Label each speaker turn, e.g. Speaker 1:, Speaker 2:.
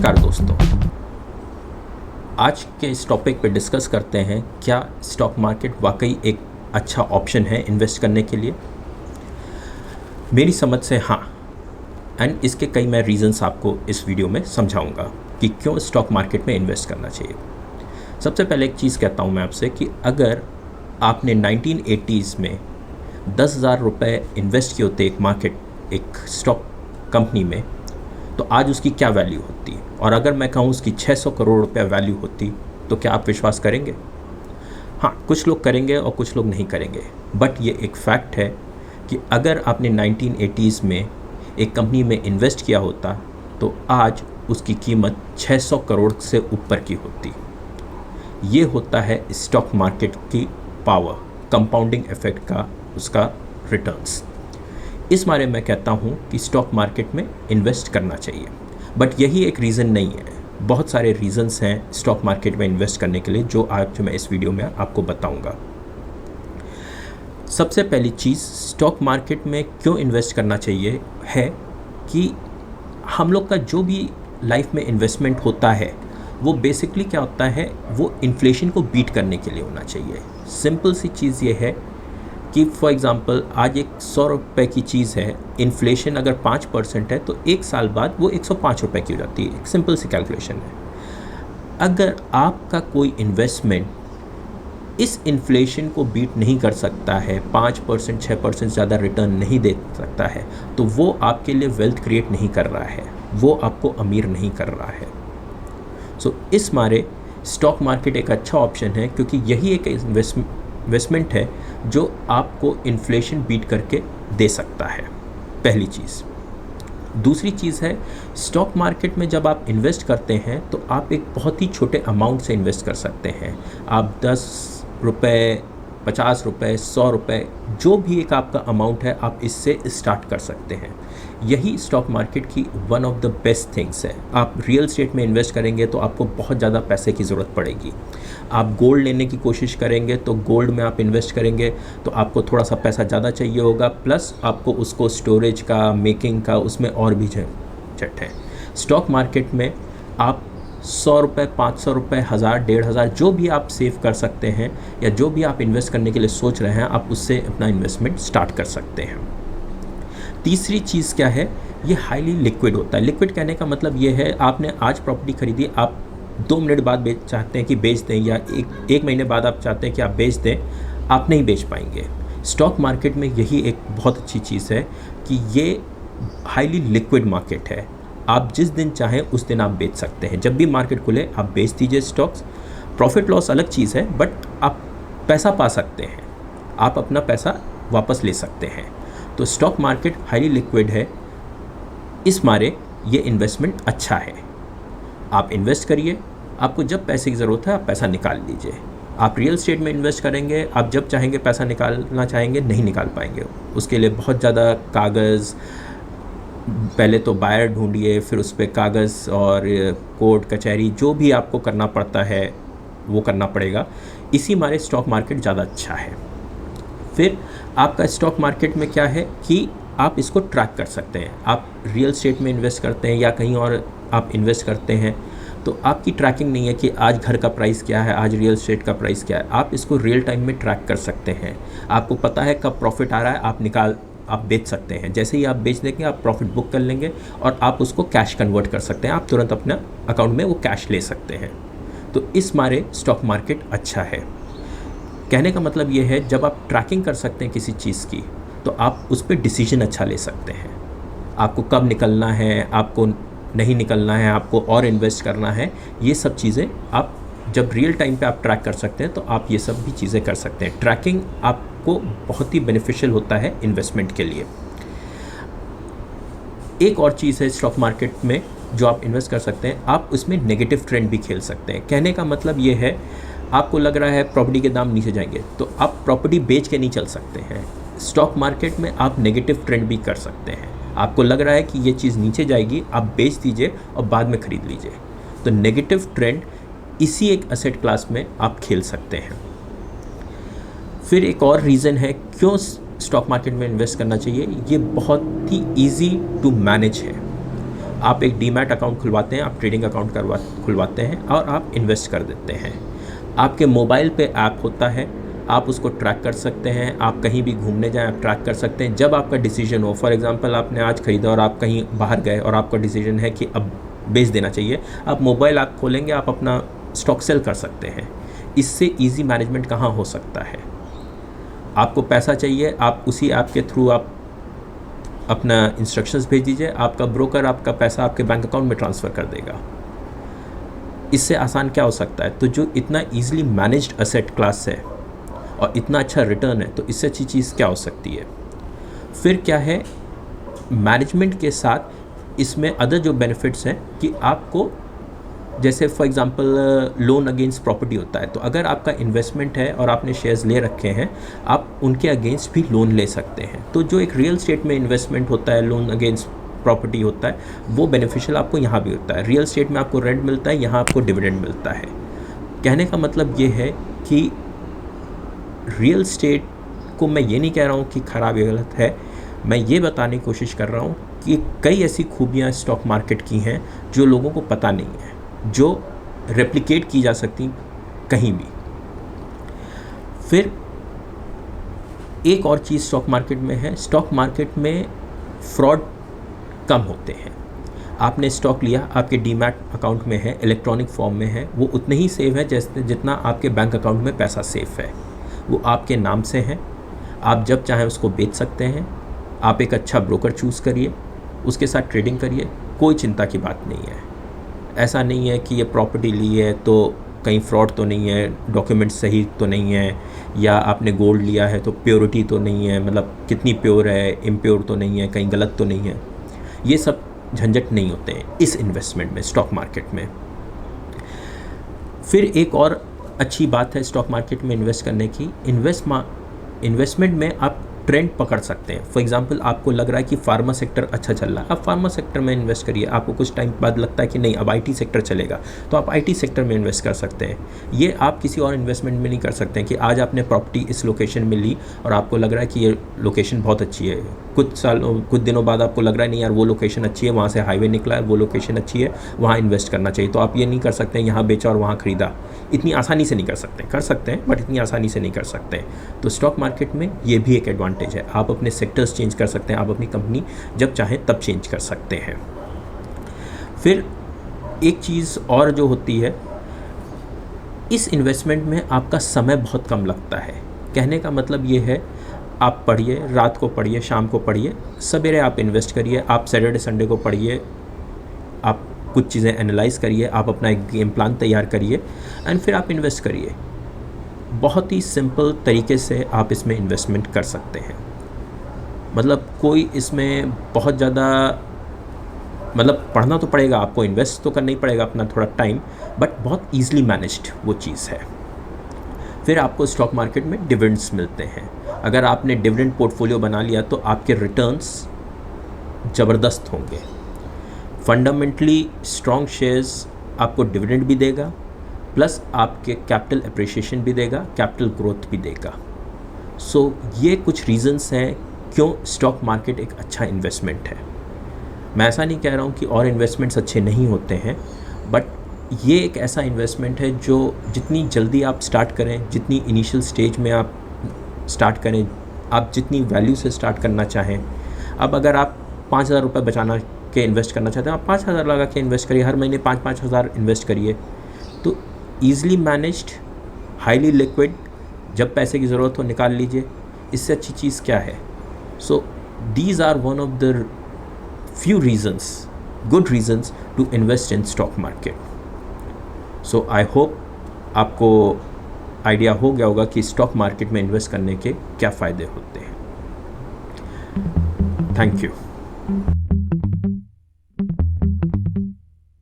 Speaker 1: नमस्कार दोस्तों, आज के इस टॉपिक पे डिस्कस करते हैं क्या स्टॉक मार्केट वाकई एक अच्छा ऑप्शन है इन्वेस्ट करने के लिए। मेरी समझ से हाँ, एंड इसके कई मैं रीज़न्स आपको इस वीडियो में समझाऊंगा कि क्यों स्टॉक मार्केट में इन्वेस्ट करना चाहिए। सबसे पहले एक चीज़ कहता हूँ मैं आपसे कि अगर आपने 1980s में 10,000 रुपये इन्वेस्ट किए होते एक स्टॉक कंपनी में, तो आज उसकी क्या वैल्यू होती। और अगर मैं कहूँ उसकी 600 करोड़ रुपया वैल्यू होती, तो क्या आप विश्वास करेंगे? हाँ, कुछ लोग करेंगे और कुछ लोग नहीं करेंगे, बट ये एक फैक्ट है कि अगर आपने 1980s में एक कंपनी में इन्वेस्ट किया होता तो आज उसकी कीमत 600 करोड़ से ऊपर की होती। ये होता है स्टॉक मार्केट की पावर, कंपाउंडिंग इफेक्ट का उसका रिटर्न्स। इस बारे में कहता हूँ कि स्टॉक मार्केट में इन्वेस्ट करना चाहिए, बट यही एक रीज़न नहीं है। बहुत सारे रीज़न्स हैं स्टॉक मार्केट में इन्वेस्ट करने के लिए जो आज मैं इस वीडियो में आपको बताऊँगा। सबसे पहली चीज़ स्टॉक मार्केट में क्यों इन्वेस्ट करना चाहिए है कि हम लोग का जो भी लाइफ में इन्वेस्टमेंट होता है वो बेसिकली क्या होता है, वो इन्फ्लेशन को बीट करने के लिए होना चाहिए। सिंपल सी चीज़ ये है कि फॉर एग्ज़ाम्पल आज एक 100 रुपये की चीज़ है, इन्फ्लेशन अगर 5% है तो एक साल बाद वो 105 रुपये की हो जाती है। एक सिंपल सी कैलकुलेशन है। अगर आपका कोई इन्वेस्टमेंट इस इन्फ्लेशन को बीट नहीं कर सकता है, 5% 6% ज़्यादा रिटर्न नहीं दे सकता है, तो वो आपके लिए वेल्थ क्रिएट नहीं कर रहा है, वो आपको अमीर नहीं कर रहा है। सो इस मारे स्टॉक मार्केट एक अच्छा ऑप्शन है, क्योंकि यही एक इन्वेस्टमेंट है जो आपको इन्फ्लेशन बीट करके दे सकता है, पहली चीज़। दूसरी चीज़ है, स्टॉक मार्केट में जब आप इन्वेस्ट करते हैं तो आप एक बहुत ही छोटे अमाउंट से इन्वेस्ट कर सकते हैं। आप 10 रुपये, 50 रुपये, 100 रुपये, जो भी एक आपका अमाउंट है, आप इससे स्टार्ट कर सकते हैं। यही स्टॉक मार्केट की one of the best things है। आप रियल एस्टेट में इन्वेस्ट करेंगे तो आपको बहुत ज़्यादा पैसे की ज़रूरत पड़ेगी। आप गोल्ड लेने की कोशिश करेंगे तो गोल्ड में आप इन्वेस्ट करेंगे तो आपको थोड़ा सा पैसा ज़्यादा चाहिए होगा, प्लस आपको उसको स्टोरेज का, मेकिंग का, उसमें और भी झंझट है। स्टॉक मार्केट में आप 100 रुपये, 500 रुपये, 1000, 1500, जो भी आप सेव कर सकते हैं या जो भी आप इन्वेस्ट करने के लिए सोच रहे हैं, आप उससे अपना इन्वेस्टमेंट स्टार्ट कर सकते हैं। तीसरी चीज़ क्या है, ये हाईली लिक्विड होता है। लिक्विड कहने का मतलब ये है, आपने आज प्रॉपर्टी खरीदी, आप 2 मिनट बाद चाहते हैं कि बेच दें, या एक महीने बाद आप चाहते हैं कि आप बेच दें, आप नहीं बेच पाएंगे। स्टॉक मार्केट में यही एक बहुत अच्छी चीज़ है कि ये हाईली लिक्विड मार्केट है। आप जिस दिन चाहें उस दिन आप बेच सकते हैं। जब भी मार्केट खुले आप बेच दीजिए स्टॉक्स। प्रॉफिट लॉस अलग चीज़ है, बट आप पैसा पा सकते हैं, आप अपना पैसा वापस ले सकते हैं। तो स्टॉक मार्केट हाईली लिक्विड है, इस मारे ये इन्वेस्टमेंट अच्छा है। आप इन्वेस्ट करिए, आपको जब पैसे की ज़रूरत है आप पैसा निकाल लीजिए। आप रियल एस्टेट में इन्वेस्ट करेंगे, आप जब चाहेंगे पैसा निकालना चाहेंगे नहीं निकाल पाएंगे। उसके लिए बहुत ज़्यादा कागज़, पहले तो बायर ढूंढिए, फिर उस पर कागज़ और कोर्ट कचहरी जो भी आपको करना पड़ता है वो करना पड़ेगा। इसी मारे स्टॉक मार्केट ज़्यादा अच्छा है। फिर आपका स्टॉक मार्केट में क्या है कि आप इसको ट्रैक कर सकते हैं। आप रियल एस्टेट में इन्वेस्ट करते हैं या कहीं और आप इन्वेस्ट करते हैं तो आपकी ट्रैकिंग नहीं है कि आज घर का प्राइस क्या है, आज रियल एस्टेट का प्राइस क्या है। आप इसको रियल टाइम में ट्रैक कर सकते हैं। आपको पता है कब प्रॉफिट आ रहा है, आप बेच सकते हैं। जैसे ही आप बेच देंगे आप प्रॉफिट बुक कर लेंगे और आप उसको कैश कन्वर्ट कर सकते हैं। आप तुरंत अपना अकाउंट में वो कैश ले सकते हैं। तो इस मारे स्टॉक मार्केट अच्छा है। कहने का मतलब ये है, जब आप ट्रैकिंग कर सकते हैं किसी चीज़ की तो आप उस पर डिसीजन अच्छा ले सकते हैं। आपको कब निकलना है, आपको नहीं निकलना है, आपको और इन्वेस्ट करना है, ये सब चीज़ें आप जब रियल टाइम पे आप ट्रैक कर सकते हैं तो आप ये सब भी चीज़ें कर सकते हैं। ट्रैकिंग आपको बहुत ही बेनिफिशियल होता है इन्वेस्टमेंट के लिए। एक और चीज़ है स्टॉक मार्केट में जो आप इन्वेस्ट कर सकते हैं, आप उसमें नेगेटिव ट्रेंड भी खेल सकते हैं। कहने का मतलब ये है, आपको लग रहा है प्रॉपर्टी के दाम नीचे जाएंगे तो आप प्रॉपर्टी बेच के नहीं चल सकते हैं। स्टॉक मार्केट में आप नेगेटिव ट्रेंड भी कर सकते हैं। आपको लग रहा है कि ये चीज़ नीचे जाएगी, आप बेच दीजिए और बाद में ख़रीद लीजिए। तो नेगेटिव ट्रेंड इसी एक एसेट क्लास में आप खेल सकते हैं। फिर एक और रीज़न है क्यों स्टॉक मार्केट में इन्वेस्ट करना चाहिए, ये बहुत ही ईजी टू मैनेज है। आप एक डीमैट अकाउंट खुलवाते हैं, आप ट्रेडिंग अकाउंट खुलवाते हैं और आप इन्वेस्ट कर देते हैं। आपके मोबाइल पे ऐप होता है, आप उसको ट्रैक कर सकते हैं। आप कहीं भी घूमने जाएं, आप ट्रैक कर सकते हैं। जब आपका डिसीजन हो, फॉर एग्जांपल आपने आज ख़रीदा और आप कहीं बाहर गए और आपका डिसीजन है कि अब बेच देना चाहिए, आप मोबाइल ऐप खोलेंगे, आप अपना स्टॉक सेल कर सकते हैं। इससे ईजी मैनेजमेंट कहाँ हो सकता है। आपको पैसा चाहिए, आप उसी ऐप के थ्रू आप अपना इंस्ट्रक्शंस भेज दीजिए, आपका ब्रोकर आपका पैसा आपके बैंक अकाउंट में ट्रांसफ़र कर देगा। इससे आसान क्या हो सकता है। तो जो इतना ईजिली मैनेज्ड एसेट क्लास है और इतना अच्छा रिटर्न है, तो इससे अच्छी चीज़ क्या हो सकती है। फिर क्या है, मैनेजमेंट के साथ इसमें अदर जो बेनिफिट्स हैं कि आपको, जैसे for example loan against property होता है, तो अगर आपका इन्वेस्टमेंट है और आपने शेयर्स ले रखे हैं, आप उनके अगेंस्ट भी लोन ले सकते हैं। तो जो एक रियल स्टेट में इन्वेस्टमेंट होता है, लोन अगेंस्ट प्रॉपर्टी होता है, वो बेनिफिशियल आपको यहाँ भी होता है। रियल स्टेट में आपको रेंट मिलता है, यहाँ आपको डिविडेंड मिलता है। कहने का मतलब ये है कि रियल स्टेट को मैं ये नहीं कह रहा हूँ कि ख़राब या गलत है, मैं ये बताने की कोशिश कर रहा हूँ कि कई ऐसी खूबियाँ स्टॉक मार्केट की हैं जो लोगों को पता नहीं है, जो रेप्लिकेट की जा सकती कहीं भी। फिर एक और चीज़ स्टॉक मार्केट में है, स्टॉक मार्केट में फ्रॉड कम होते हैं। आपने स्टॉक लिया, आपके डीमैट अकाउंट में है, इलेक्ट्रॉनिक फॉर्म में है, वो उतने ही सेफ है जैसे जितना आपके बैंक अकाउंट में पैसा सेफ है। वो आपके नाम से है, आप जब चाहें उसको बेच सकते हैं। आप एक अच्छा ब्रोकर चूज़ करिए, उसके साथ ट्रेडिंग करिए, कोई चिंता की बात नहीं है। ऐसा नहीं है कि ये प्रॉपर्टी ली है तो कहीं फ्रॉड तो नहीं है, डॉक्यूमेंट्स सही तो नहीं है, या आपने गोल्ड लिया है तो प्योरिटी तो नहीं है, मतलब कितनी प्योर है, इम्प्योर तो नहीं है, कहीं गलत तो नहीं है। ये सब झंझट नहीं होते हैं इस इन्वेस्टमेंट में, स्टॉक मार्केट में। फिर एक और अच्छी बात है स्टॉक मार्केट में इन्वेस्ट करने की, इन्वेस्टमेंट में आप ट्रेंड पकड़ सकते हैं। फॉर एग्जांपल आपको लग रहा है कि फार्मा सेक्टर अच्छा चल रहा है, आप फार्मा सेक्टर में इन्वेस्ट करिए। आपको कुछ टाइम बाद लगता है कि नहीं अब आईटी सेक्टर चलेगा, तो आप आईटी सेक्टर में इन्वेस्ट कर सकते हैं। ये आप किसी और इन्वेस्टमेंट में नहीं कर सकते हैं कि आज आपने प्रॉपर्टी इस लोकेशन में ली और आपको लग रहा है कि ये लोकेशन बहुत अच्छी है, कुछ दिनों बाद आपको लग रहा है नहीं यार वो लोकेशन अच्छी है, वहाँ से हाईवे निकला है, वो लोकेशन अच्छी है, वहाँ इन्वेस्ट करना चाहिए। तो आप ये नहीं कर सकते हैं यहाँ बेचा और वहाँ ख़रीदा, इतनी आसानी से नहीं कर सकते हैं बट इतनी आसानी से नहीं कर सकते हैं। तो स्टॉक मार्केट में ये भी एक एडवांटेज है, आप अपने सेक्टर्स चेंज कर सकते हैं, आप अपनी कंपनी जब चाहें तब चेंज कर सकते हैं। फिर एक चीज़ और जो होती है, इस इन्वेस्टमेंट में आपका समय बहुत कम लगता है। कहने का मतलब ये है, आप पढ़िए, रात को पढ़िए, शाम को पढ़िए, सवेरे आप इन्वेस्ट करिए, आप सैटरडे संडे को पढ़िए, आप कुछ चीज़ें एनालाइज करिए, आप अपना एक गेम प्लान तैयार करिए एंड फिर आप इन्वेस्ट करिए। बहुत ही सिंपल तरीके से आप इसमें इन्वेस्टमेंट कर सकते हैं। मतलब कोई इसमें बहुत ज़्यादा, मतलब पढ़ना तो पड़ेगा आपको, इन्वेस्ट तो करना ही पड़ेगा अपना थोड़ा टाइम, बट बहुत ईजिली मैनेज्ड वो चीज़ है। फिर आपको स्टॉक मार्केट में डिविडेंड्स मिलते हैं। अगर आपने डिविडेंड पोर्टफोलियो बना लिया तो आपके रिटर्न्स ज़बरदस्त होंगे। फंडामेंटली स्ट्रॉन्ग शेयर्स आपको डिविडेंड भी देगा, प्लस आपके कैपिटल अप्रिशिएशन भी देगा, कैपिटल ग्रोथ भी देगा। सो ये कुछ रीज़न्स हैं क्यों स्टॉक मार्केट एक अच्छा इन्वेस्टमेंट है। मैं ऐसा नहीं कह रहा हूँ कि और इन्वेस्टमेंट्स अच्छे नहीं होते हैं, बट ये एक ऐसा इन्वेस्टमेंट है जो जितनी जल्दी आप स्टार्ट करें, जितनी इनिशियल स्टेज में आप स्टार्ट करें, आप जितनी वैल्यू से स्टार्ट करना चाहें। अब अगर आप 5,000 रुपये बचाना के इन्वेस्ट करना चाहते हैं, आप 5,000 लगा के इन्वेस्ट करिए, हर महीने 5-5 हज़ार इन्वेस्ट करिए। तो ईज़िली मैनेज्ड, हाईली लिक्विड, जब पैसे की ज़रूरत हो निकाल लीजिए, इससे अच्छी चीज़ क्या है। So these are one of the few reasons, good reasons to invest in stock market. So I hope आपको आइडिया हो गया होगा कि स्टॉक मार्केट में इन्वेस्ट करने के क्या फ़ायदे होते हैं। Thank you.